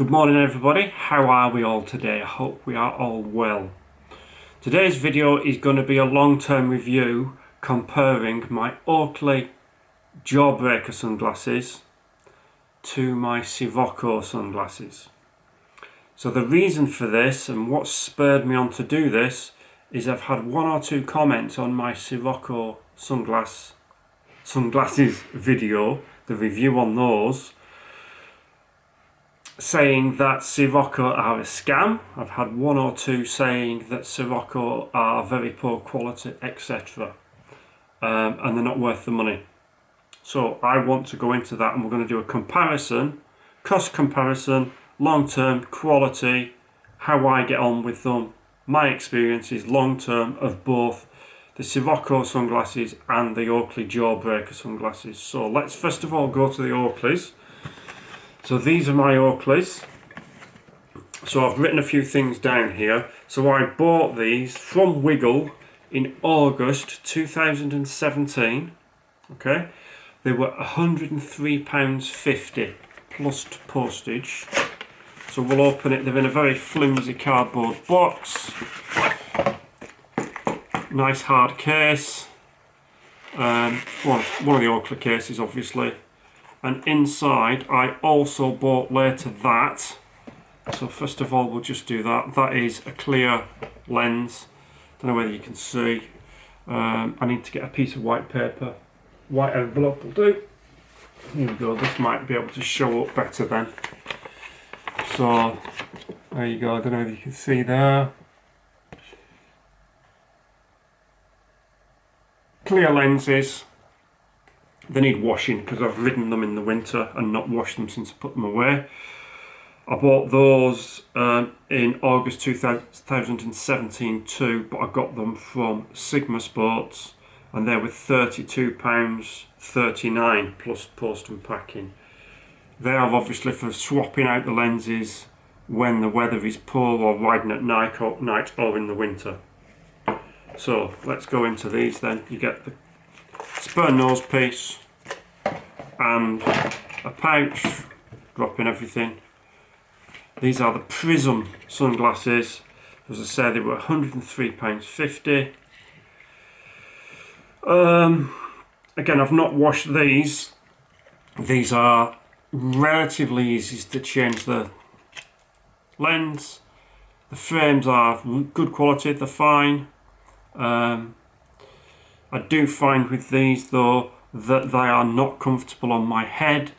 Good morning everybody, how are we all today? I hope we are all well. Today's video is going to be a long-term review comparing my Oakley Jawbreaker sunglasses to my Siroko sunglasses. So the reason for this and what spurred me on to do this is I've had one or two comments on my Siroko sunglasses video, the review on those, saying that Siroko are a scam. I've had one or two saying that Siroko are very poor quality, etc. And they're not worth the money. So I want to go into that and we're going to do a comparison, cost comparison, long-term, quality, how I get on with them, my experiences long-term of both the Siroko sunglasses and the Oakley Jawbreaker sunglasses. So let's first of all go to the Oakleys. So these are my Oakleys. So I've written a few things down here. So I bought these from Wiggle in August 2017. Okay, they were £103.50 plus postage. So we'll open it. They're in a very flimsy cardboard box. Nice hard case. One of the Oakley cases, obviously. And inside I also bought later that, so first of all we'll just do that. That is a clear lens. Don't know whether you can see. I need to get a piece of white paper. White envelope will do. Here we go, this might be able to show up better then. So there you go, I don't know if you can see there. Clear lenses. They need washing because I've ridden them in the winter and not washed them since I put them away. I bought those in August 2017 too, but I got them from Sigma Sports and they were £32.39 plus post and packing. They are obviously for swapping out the lenses when the weather is poor or riding at night or in the winter. So let's go into these then. You get the spur nose piece and a pouch, dropping everything. These are the Prism Sunglasses. As I said, they were £103.50. Again, I've not washed these. These are relatively easy to change the lens. The frames are good quality, they're fine. I do find with these though that they are not comfortable on my head.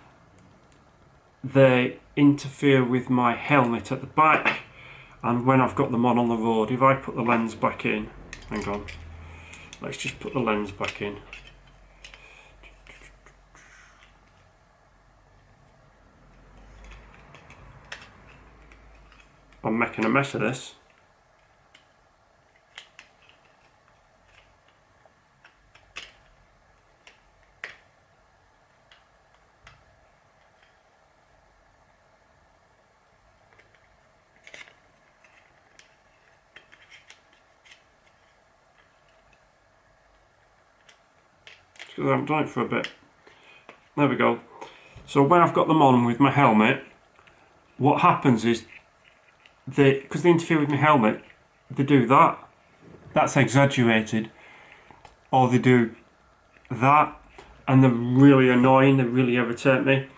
They interfere with my helmet at the back, and when I've got them on the road, if I put the lens back in, hang on, let's just put the lens back in. I'm making a mess of this. Because I haven't done it for a bit. There we go. So when I've got them on with my helmet, what happens is because they interfere with my helmet, they do that. That's exaggerated. Or they do that, and they're really annoying, they really irritate me.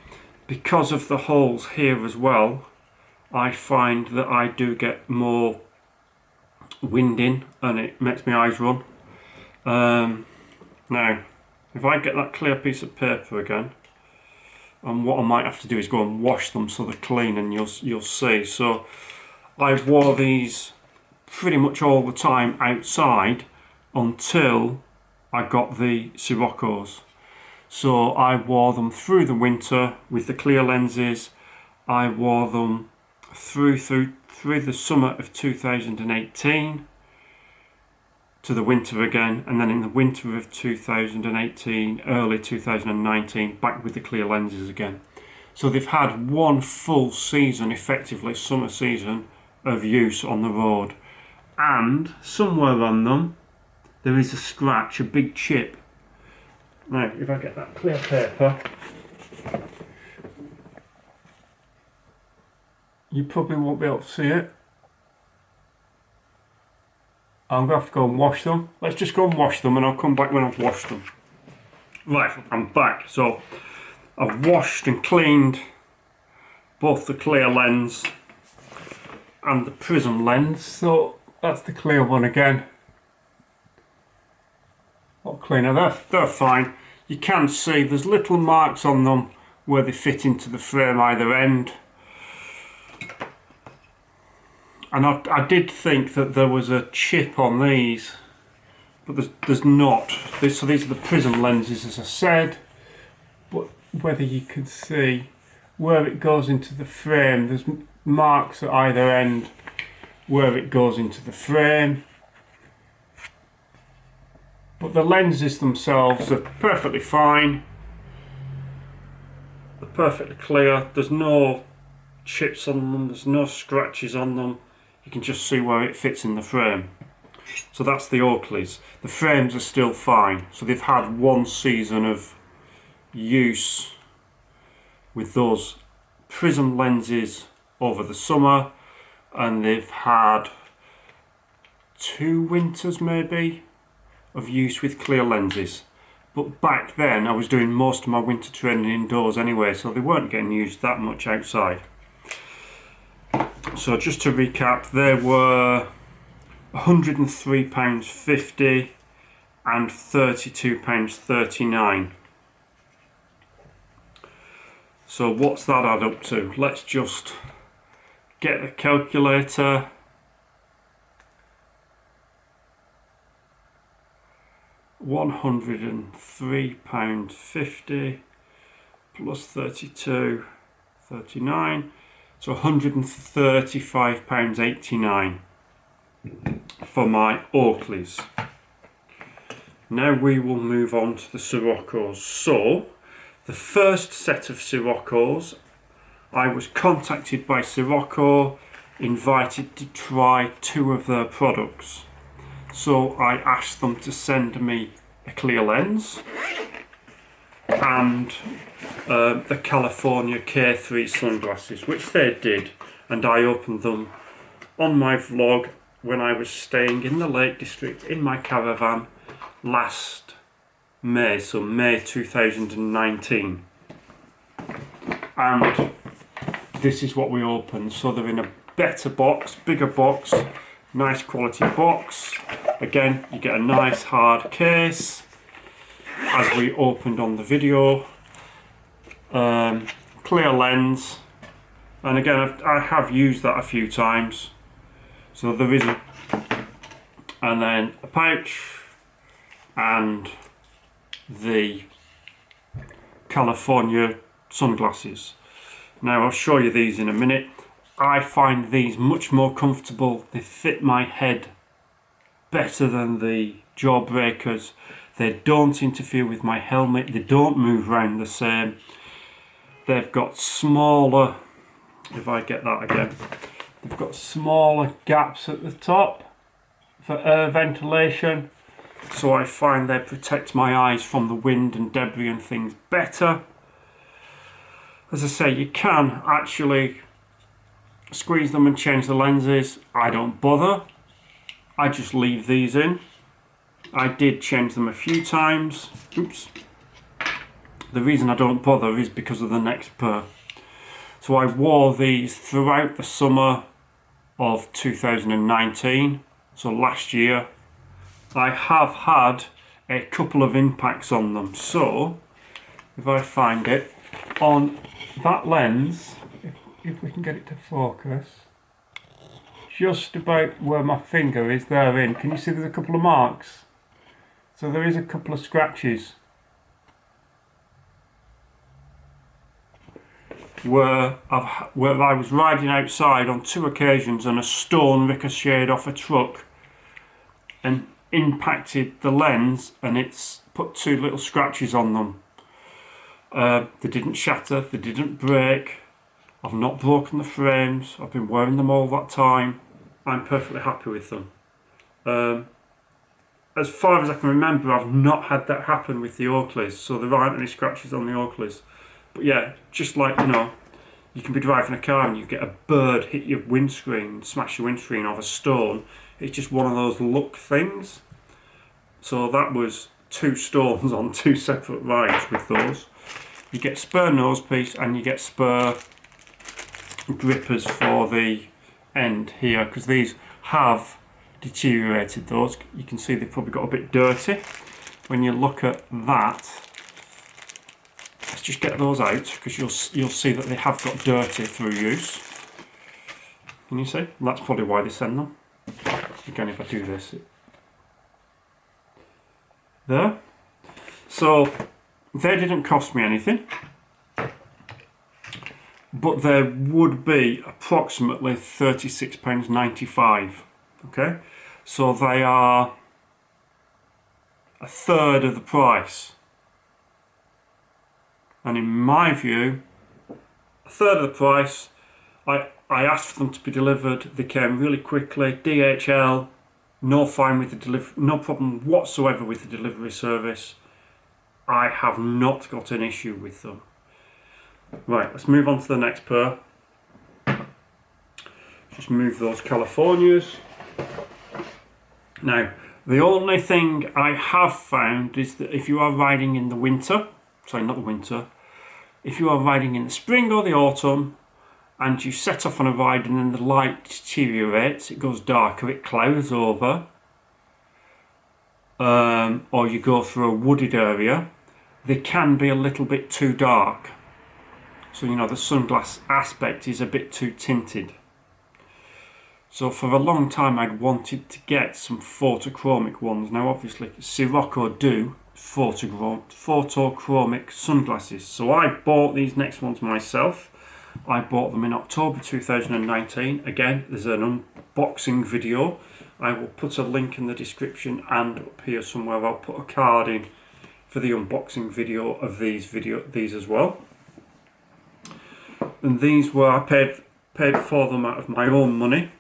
Because of the holes here as well, I find that I do get more wind in and it makes my eyes run. Now, if I get that clear piece of paper again, and what I might have to do is go and wash them so they're clean, and you'll see. So I wore these pretty much all the time outside until I got the Sirokos. So I wore them through the winter with the clear lenses. I wore them through the summer of 2018 to the winter again, and then in the winter of 2018, early 2019, back with the clear lenses again. So they've had one full season, effectively summer season, of use on the road. And somewhere on them there is a scratch, a big chip. Now if I get that clear paper, You probably won't be able to see it. I'm going to have to go and wash them. Let's just go and wash them and I'll come back when I've washed them. Right, I'm back. So I've washed and cleaned both the clear lens and the prism lens. So that's the clear one again. A lot cleaner. They're fine. You can see there's little marks on them where they fit into the frame either end. And I did think that there was a chip on these, but there's not. So these are the prism lenses, as I said, but whether you can see where it goes into the frame, there's marks at either end where it goes into the frame. But the lenses themselves are perfectly fine. They're perfectly clear. There's no chips on them, there's no scratches on them. You can just see where it fits in the frame. So that's the Oakleys. The frames are still fine. So they've had one season of use with those prism lenses over the summer, and they've had 2 winters maybe of use with clear lenses. But back then I was doing most of my winter training indoors anyway, so they weren't getting used that much outside. So just to recap, they were £103.50 and £32.39. So what's that add up to? Let's just get the calculator. £103.50 plus 32.39. So £135.89 for my Oakleys. Now we will move on to the Sirokos. So the first set of Sirokos, I was contacted by Siroko, invited to try 2 of their products. So I asked them to send me a clear lens and the California K3's sunglasses, which they did, and I opened them on my vlog when I was staying in the Lake District in my caravan last May, so May 2019. And this is what we opened. So they're in a better box, bigger box, nice quality box. Again, you get a nice hard case, as we opened on the video. Clear lens, and again I have used that a few times. So there is and then a pouch and the California sunglasses. Now I'll show you these in a minute. I find these much more comfortable. They fit my head better than the Jawbreakers. They don't interfere with my helmet. They don't move around the same. They've got smaller, if I get that again, they've got smaller gaps at the top for air ventilation. So I find they protect my eyes from the wind and debris and things better. As I say, you can actually squeeze them and change the lenses. I don't bother. I just leave these in. I did change them a few times. Oops. The reason I don't bother is because of the next pair. So I wore these throughout the summer of 2019, so last year. I have had a couple of impacts on them. So if I find it, on that lens, if we can get it to focus, just about where my finger is therein, can you see there's a couple of marks? So there is a couple of scratches where I was riding outside on 2 occasions and a stone ricocheted off a truck and impacted the lens, and it's put 2 little scratches on them. They didn't shatter, they didn't break. I've not broken the frames. I've been wearing them all that time. I'm perfectly happy with them. As far as I can remember, I've not had that happen with the Oakleys, so there aren't any scratches on the Oakleys. But yeah, just like, you know, you can be driving a car and you get a bird hit your windscreen, smash your windscreen off a stone. It's just one of those luck things. So that was 2 stones on 2 separate rides with those. You get spare nose piece and you get spare grippers for the end here, because these have deteriorated. Those, you can see they've probably got a bit dirty. When you look at that, let's just get those out, because you'll see that they have got dirty through use. Can you see? That's probably why they send them. Again, if I do this, there. So they didn't cost me anything, but there would be approximately £36.95. Okay, so they are a third of the price, and in my view, a third of the price. I asked for them to be delivered. They came really quickly. DHL, no fine with the delivery, no problem whatsoever with the delivery service. I have not got an issue with them. Right, let's move on to the next pair. Just move those Californias. Now, the only thing I have found is that if you are riding in the winter, sorry, not the winter, if you are riding in the spring or the autumn, and you set off on a ride and then the light deteriorates, it goes darker, it clouds over, or you go through a wooded area, they can be a little bit too dark. So, you know, the sunglass aspect is a bit too tinted. So for a long time I'd wanted to get some photochromic ones. Now obviously Siroko do photochromic sunglasses. So I bought these next ones myself. I bought them in October 2019. Again, there's an unboxing video. I will put a link in the description, and up here somewhere I'll put a card in for the unboxing video of these as well. And these were, I paid for them out of my own money.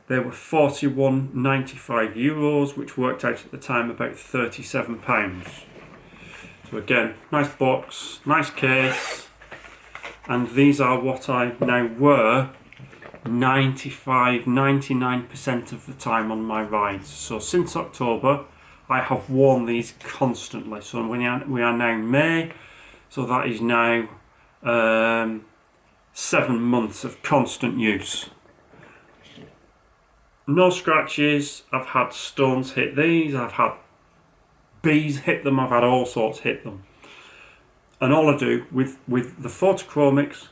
They were €41.95, which worked out at the time about £37. So again, nice box, nice case. And these are what I now wear 99% of the time on my rides. So since October, I have worn these constantly. So we are now in May, so that is now 7 months of constant use. No scratches. I've had stones hit these, I've had bees hit them, I've had all sorts hit them. And all I do with the Photochromics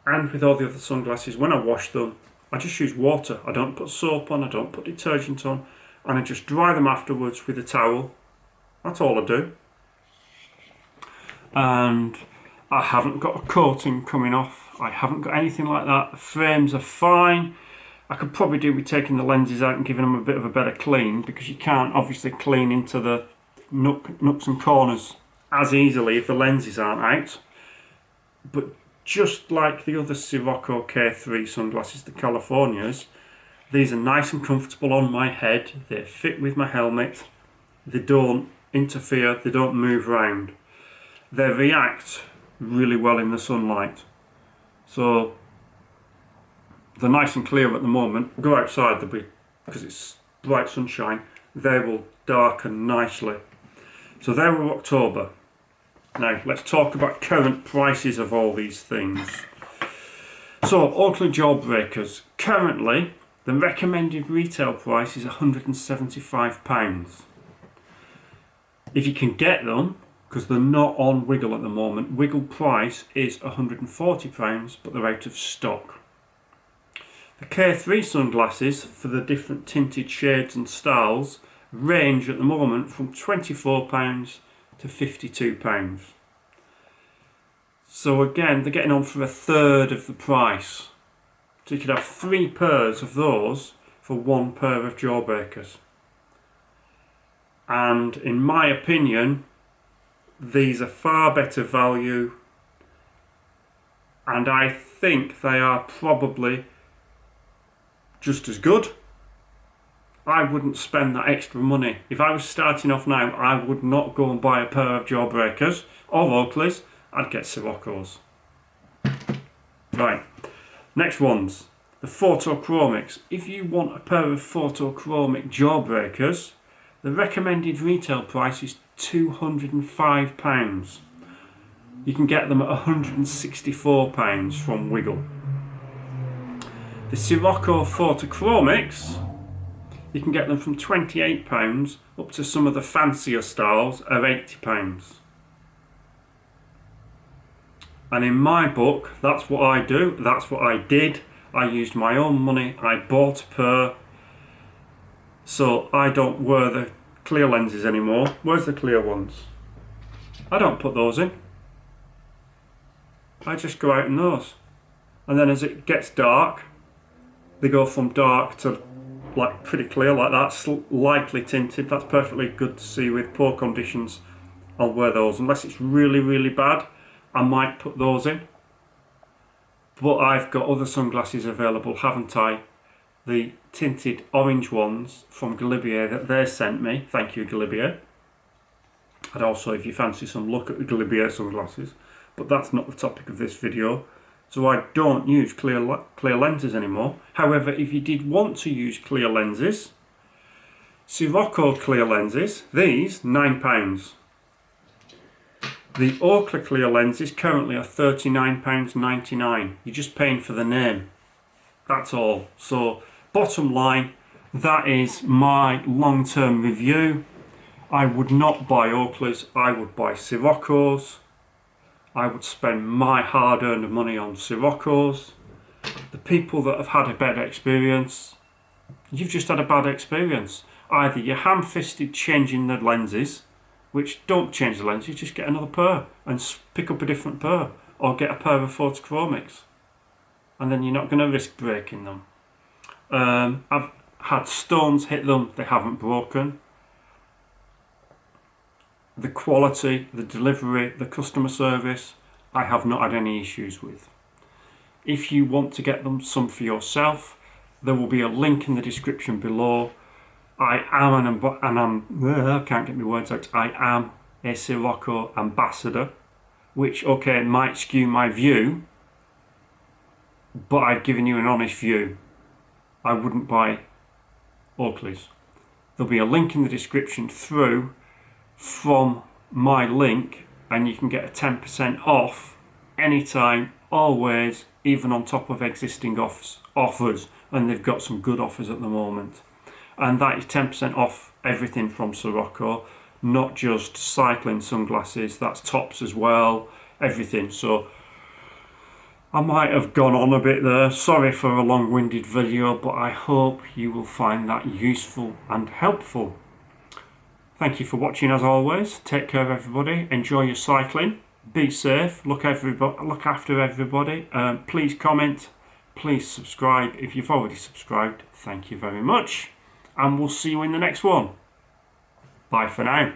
and with all the other sunglasses, when I wash them, I just use water. I don't put soap on, I don't put detergent on, and I just dry them afterwards with a towel. That's all I do. And I haven't got a coating coming off. I haven't got anything like that. The frames are fine. I could probably do with taking the lenses out and giving them a bit of a better clean, because you can't obviously clean into the nooks and corners as easily if the lenses aren't out. But just like the other Siroko K3 sunglasses, the Californias, these are nice and comfortable on my head. They fit with my helmet. They don't interfere. They don't move around. They react really well in the sunlight. So they're nice and clear at the moment. Go outside, they'll be, because it's bright sunshine, they will darken nicely. So they were October. Now let's talk about current prices of all these things. So Oakley Jawbreakers, currently the recommended retail price is £175. If you can get them, because they're not on Wiggle at the moment, Wiggle price is £140, but they're out of stock. The K3 sunglasses for the different tinted shades and styles range at the moment from £24 to £52. So again, they're getting on for a third of the price. So you could have 3 pairs of those for 1 pair of Jawbreakers. And in my opinion, these are far better value, and I think they are probably just as good. I wouldn't spend that extra money. If I was starting off now, I would not go and buy a pair of Jawbreakers or Oakleys. I'd get Sirokos. Right, Right, next ones, the Photochromics. If you want a pair of Photochromic Jawbreakers, the recommended retail price is £205. You can get them at £164 from Wiggle. The Siroko Photochromics, you can get them from £28 up to some of the fancier styles are £80. And in my book, that's what I do, that's what I did. I used my own money, I bought a pair, so I don't wear the clear lenses anymore. Where's the clear ones? I don't put those in. I just go out in those. And then as it gets dark, they go from dark to like pretty clear like that, lightly tinted. That's perfectly good to see with poor conditions. I'll wear those. Unless it's really, really bad, I might put those in. But I've got other sunglasses available, haven't I? The tinted orange ones from Galibier that they sent me. Thank you, Galibier. And also, if you fancy some, look at the Galibier sunglasses. But that's not the topic of this video. So I don't use clear lenses anymore. However, if you did want to use clear lenses, Siroko clear lenses, these, £9. The Oakley clear lenses currently are £39.99. You're just paying for the name. That's all. So, bottom line, that is my long-term review. I would not buy Oakleys, I would buy Sirokos. I would spend my hard-earned money on Sirokos. The people that have had a bad experience, you've just had a bad experience. Either you're ham-fisted changing the lenses, which don't change the lenses, just get another pair and pick up a different pair, or get a pair of Photochromics, and then you're not going to risk breaking them. I've had stones hit them, they haven't broken. The quality, the delivery, the customer service, I have not had any issues with. If you want to get them some for yourself, there will be a link in the description below. I am I can't get my words out. I am a Siroko ambassador, which okay might skew my view, but I've given you an honest view. I wouldn't buy Oakleys. There'll be a link in the description from my link, and you can get a 10% off anytime, always, even on top of existing offers, and they've got some good offers at the moment. And that is 10% off everything from Siroko, not just cycling sunglasses, that's tops as well, everything. So I might have gone on a bit there, sorry for a long-winded video, but I hope you will find that useful and helpful. Thank you for watching as always. Take care everybody. Enjoy your cycling. Be safe. Look after everybody. Please comment. Please subscribe. If you've already subscribed, thank you very much. And we'll see you in the next one. Bye for now.